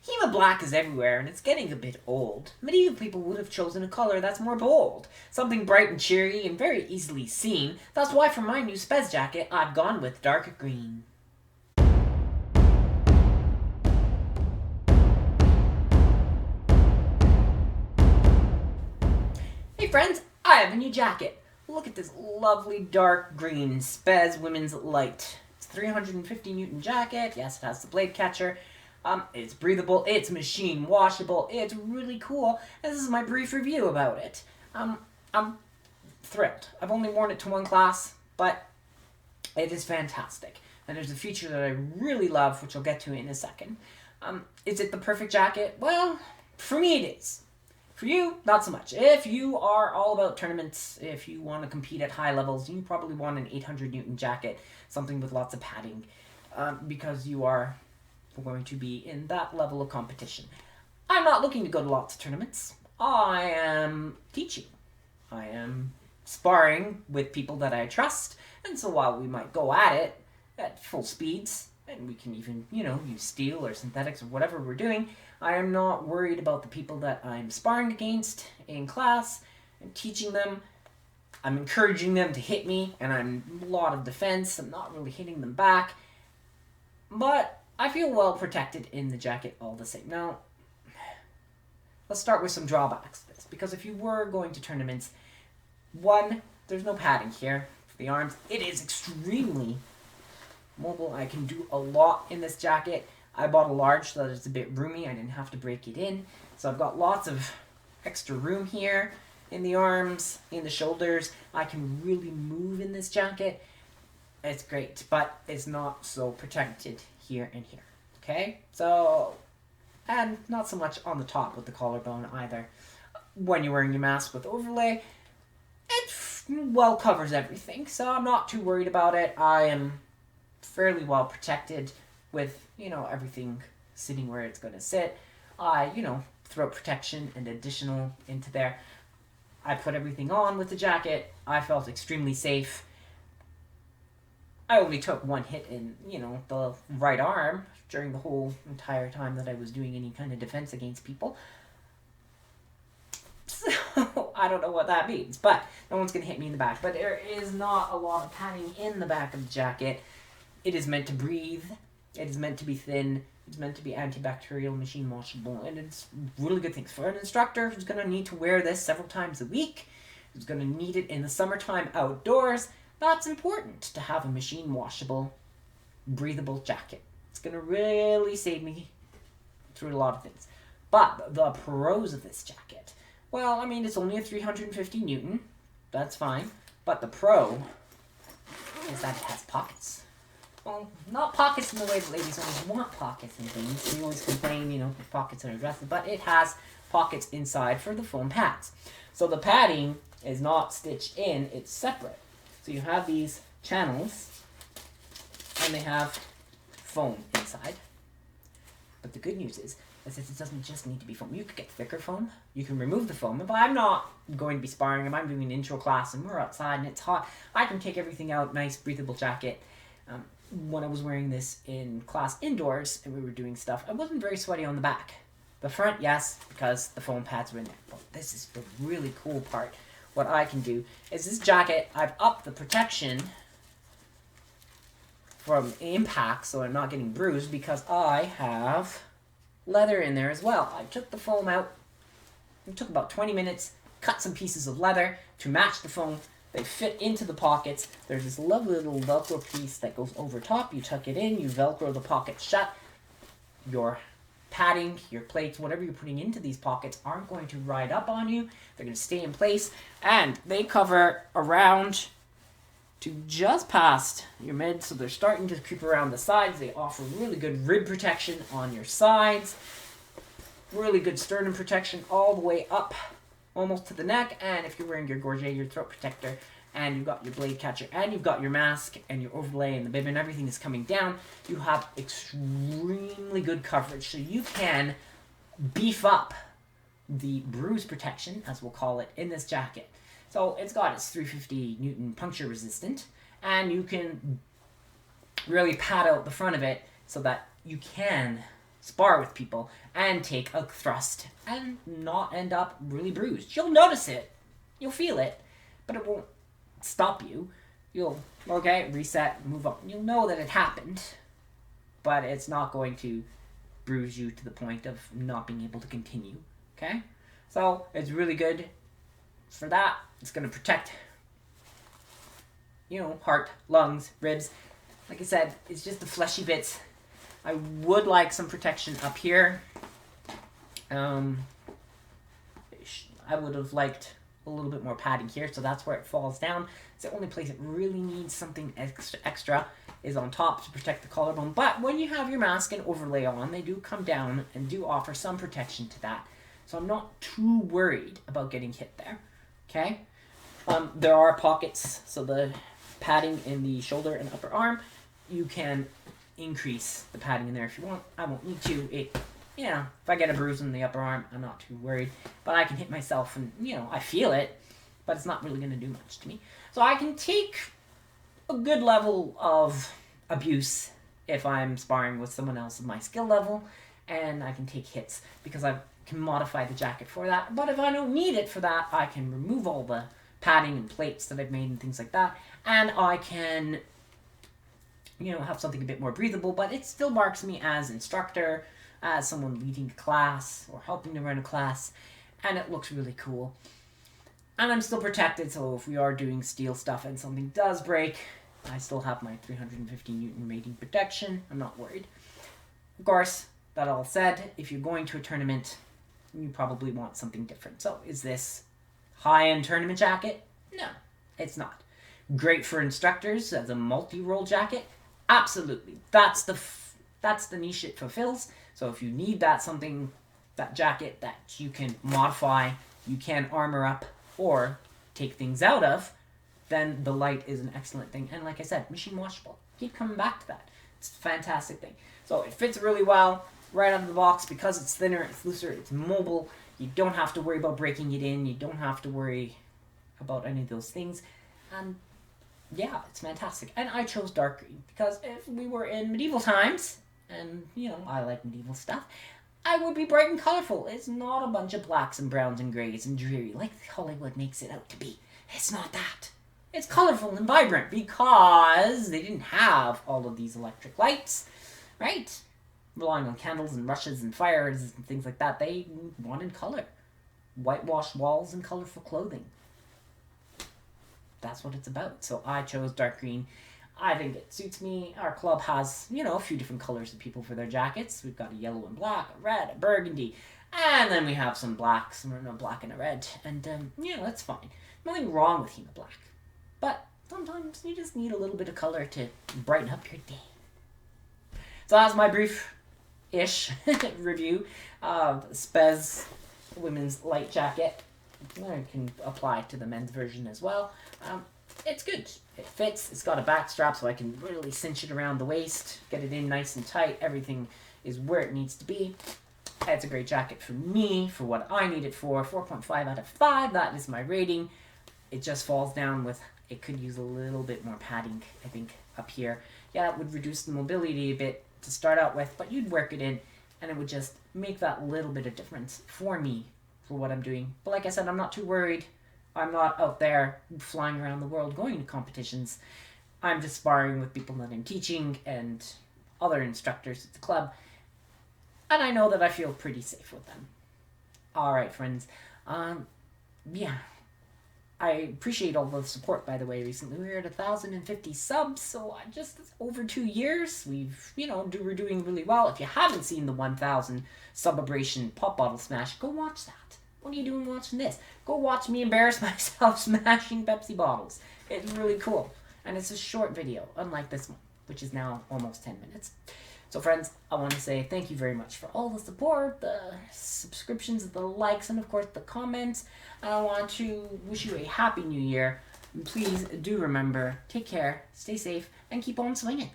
HEMA black is everywhere, and it's getting a bit old. Medieval people would have chosen a color that's more bold, something bright and cheery and very easily seen. That's why for my new SPES jacket, I've gone with dark green. Hey friends, I have a new jacket. Look at this lovely dark green SPES Women's Light. It's a 350 Newton jacket. Yes, it has the blade catcher. It's breathable, it's machine washable, it's really cool. This is my brief review about it. I'm thrilled. I've only worn it to one class, but it is fantastic. And there's a feature that I really love, which I'll get to in a second. Is it the perfect jacket? Well, for me it is. For you, not so much. If you are all about tournaments, if you want to compete at high levels, you probably want an 800 Newton jacket, something with lots of padding, because you are going to be in that level of competition. I'm not looking to go to lots of tournaments. I am teaching. I am sparring with people that I trust, and so while we might go at it at full speeds, and we can even, use steel or synthetics or whatever we're doing, I am not worried about the people that I'm sparring against in class. I'm teaching them. I'm encouraging them to hit me, and I'm a lot of defense. I'm not really hitting them back. But I feel well protected in the jacket all the same. Now, let's start with some drawbacks to this. Because if you were going to tournaments, one, there's no padding here for the arms. It is extremely mobile. I can do a lot in this jacket. I bought a large so that it's a bit roomy. I didn't have to break it in. So I've got lots of extra room here in the arms, in the shoulders. I can really move in this jacket. It's great, but it's not so protected here and here. Okay? So, and not so much on the top with the collarbone either. When you're wearing your mask with overlay, it well covers everything. So I'm not too worried about it. I am fairly well protected with, everything sitting where it's going to sit. I, throat protection and additional into there. I put everything on with the jacket. I felt extremely safe. I only took one hit in, the right arm during the whole entire time that I was doing any kind of defense against people. So, I don't know what that means, but no one's going to hit me in the back. But there is not a lot of padding in the back of the jacket. It is meant to breathe. It is meant to be thin. It's meant to be antibacterial, machine washable, and it's really good things. For an instructor who's going to need to wear this several times a week, who's going to need it in the summertime outdoors, that's important to have a machine washable, breathable jacket. It's going to really save me through a lot of things. But the pros of this jacket, well, it's only a 350 Newton. That's fine. But the pro is that it has pockets. Well, not pockets in the way that ladies always want pockets and things. You always complain, pockets in her dresses. But it has pockets inside for the foam pads. So the padding is not stitched in. It's separate. So you have these channels, and they have foam inside. But the good news is that it doesn't just need to be foam. You could get thicker foam. You can remove the foam. But I'm not going to be sparring. If I'm doing an intro class and we're outside and it's hot, I can take everything out. Nice, breathable jacket. When I was wearing this in class indoors and we were doing stuff, I wasn't very sweaty on the back. The front, yes, because the foam pads were in there. But this is the really cool part. What I can do is this jacket, I've upped the protection from impact so I'm not getting bruised because I have leather in there as well. I took the foam out. It took about 20 minutes, cut some pieces of leather to match the foam. They fit into the pockets. There's this lovely little Velcro piece that goes over top. You tuck it in, you Velcro the pocket shut. Your padding, your plates, whatever you're putting into these pockets aren't going to ride up on you. They're going to stay in place, and they cover around to just past your mid, so they're starting to creep around the sides. They offer really good rib protection on your sides, really good sternum protection all the way up almost to the neck, and if you're wearing your gorget, your throat protector, and you've got your blade catcher, and you've got your mask, and your overlay, and the bib, and everything is coming down, you have extremely good coverage. So you can beef up the bruise protection, as we'll call it, in this jacket. So it's got its 350 Newton puncture resistant, and you can really pad out the front of it so that you can spar with people and take a thrust and not end up really bruised. You'll notice it. You'll feel it. But it won't stop you. You'll, okay, reset, move on. You'll know that it happened. But it's not going to bruise you to the point of not being able to continue. Okay? So, it's really good for that. It's going to protect, heart, lungs, ribs. Like I said, it's just the fleshy bits. I would like some protection up here. I would have liked a little bit more padding here, so that's where it falls down. It's the only place it really needs something extra is on top to protect the collarbone. But when you have your mask and overlay on, they do come down and do offer some protection to that. So I'm not too worried about getting hit there. Okay? There are pockets, so the padding in the shoulder and upper arm, you can increase the padding in there if you want. I won't need to. If I get a bruise in the upper arm, I'm not too worried. But I can hit myself and, I feel it, but it's not really going to do much to me. So I can take a good level of abuse if I'm sparring with someone else of my skill level, and I can take hits because I can modify the jacket for that. But if I don't need it for that, I can remove all the padding and plates that I've made and things like that, and I can have something a bit more breathable, but it still marks me as instructor, as someone leading a class or helping to run a class, and it looks really cool. And I'm still protected, so if we are doing steel stuff and something does break, I still have my 350 Newton rating protection. I'm not worried. Of course, that all said, if you're going to a tournament, you probably want something different. So is this high-end tournament jacket? No, it's not. Great for instructors as a multi-role jacket? Absolutely. That's the niche it fulfills. So if you need that jacket that you can modify, you can armor up or take things out of, then the light is an excellent thing. And like I said, machine washable. Keep coming back to that. It's a fantastic thing. So it fits really well right out of the box because it's thinner, it's looser, it's mobile. You don't have to worry about breaking it in. You don't have to worry about any of those things. And yeah, it's fantastic. And I chose dark green because if we were in medieval times, and I like medieval stuff, I would be bright and colorful. It's not a bunch of blacks and browns and grays and dreary like Hollywood makes it out to be. It's not that. It's colorful and vibrant because they didn't have all of these electric lights, right? Relying on candles and rushes and fires and things like that. They wanted color. Whitewashed walls and colorful clothing. That's what it's about. So I chose dark green. I think it suits me. Our club has, a few different colors of people for their jackets. We've got a yellow and black, a red, a burgundy, and then we have some blacks, a black and a red. And, that's fine. Nothing wrong with HEMA black. But sometimes you just need a little bit of color to brighten up your day. So that's my brief-ish review of SPES women's light jacket. I can apply it to the men's version as well. It's good. It fits. It's got a back strap so I can really cinch it around the waist, get it in nice and tight. Everything is where it needs to be. It's a great jacket for me, for what I need it for. 4.5 out of 5. That is my rating. It just falls down with, it could use a little bit more padding, I think, up here. Yeah, it would reduce the mobility a bit to start out with, but you'd work it in, and it would just make that little bit of difference for me, for what I'm doing. But like I said, I'm not too worried. I'm not out there flying around the world going to competitions. I'm just sparring with people that I'm teaching and other instructors at the club. And I know that I feel pretty safe with them. Alright, friends. Yeah. I appreciate all the support, by the way, recently. We were at 1,050 subs, so just over 2 years, we're doing really well. If you haven't seen the 1,000 Celebration Pop Bottle Smash, go watch that. What are you doing watching this? Go watch me embarrass myself smashing Pepsi bottles. It's really cool. And it's a short video, unlike this one, which is now almost 10 minutes. So friends, I want to say thank you very much for all the support, the subscriptions, the likes, and of course the comments. And I want to wish you a happy new year. And please do remember, take care, stay safe, and keep on swinging.